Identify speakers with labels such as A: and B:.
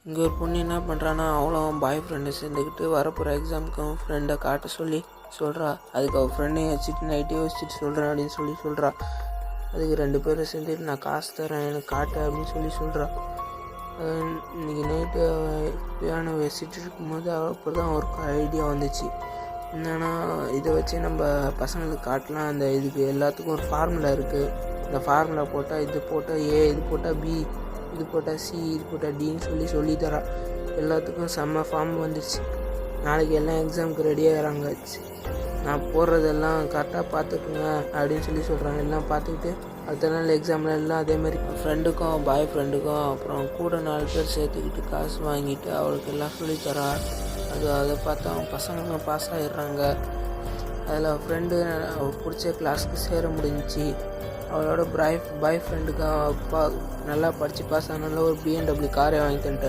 A: இங்கே ஒரு பொண்ணு என்ன பண்ணுறான்னா அவளும் பாய் ஃப்ரெண்டை சேர்ந்துக்கிட்டு வரப்போகிற எக்ஸாமுக்கும் ஃப்ரெண்டை காட்ட சொல்கிறா. அதுக்கு அவள் ஃப்ரெண்டையும் வச்சுட்டு நைட்டே வச்சுட்டு சொல்கிறேன் அப்படின்னு சொல்கிறா. அதுக்கு 2 பேரும் சேர்ந்துட்டு நான் காசு தரேன் எனக்கு காட்டு அப்படின்னு சொல்கிறா. இன்றைக்கி நைட்டு பியானோ வச்சுட்டு இருக்கும்போது அப்போ தான் ஒரு ஐடியா வந்துச்சு. என்னென்னா இதை வச்சு நம்ம பசங்களுக்கு காட்டலாம். அந்த இதுக்கு எல்லாத்துக்கும் ஒரு ஃபார்முலா இருக்குது. இந்த ஃபார்முலா போட்டால் இது போட்டால் ஏ, இது போட்டால் பி, இது போட்டால் சி, இது போட்டால் டின்னு சொல்லித்தரா. எல்லாத்துக்கும் செம்ம ஃபார்ம் வந்துச்சு. நாளைக்கு எல்லாம் எக்ஸாமுக்கு ரெடியாகிறாங்க. நான் போடுறதெல்லாம் கரெக்டாக பார்த்துக்குங்க அப்படின்னு சொல்கிறாங்க. எல்லாம் பார்த்துக்கிட்டு அடுத்த நாள் எக்ஸாமில் எல்லாம் அதேமாதிரி ஃப்ரெண்டுக்கும் பாய் ஃப்ரெண்டுக்கும் அப்புறம் கூட 4 பேர் சேர்த்துக்கிட்டு காசு வாங்கிட்டு அவளுக்கு எல்லாம் சொல்லித்தரா. அதை பார்த்து அவன் பசங்களும் பாஸ் ஆகிடுறாங்க. அதில் ஃப்ரெண்டு அவள் பிடிச்ச கிளாஸ்க்கு சேர முடிஞ்சிச்சு. அவளோட பாய் ஃப்ரெண்டுக்கு அப்பா நல்லா படித்து பாஸ் ஆனால ஒரு BMW காரே வாங்கி தந்துட்டார்.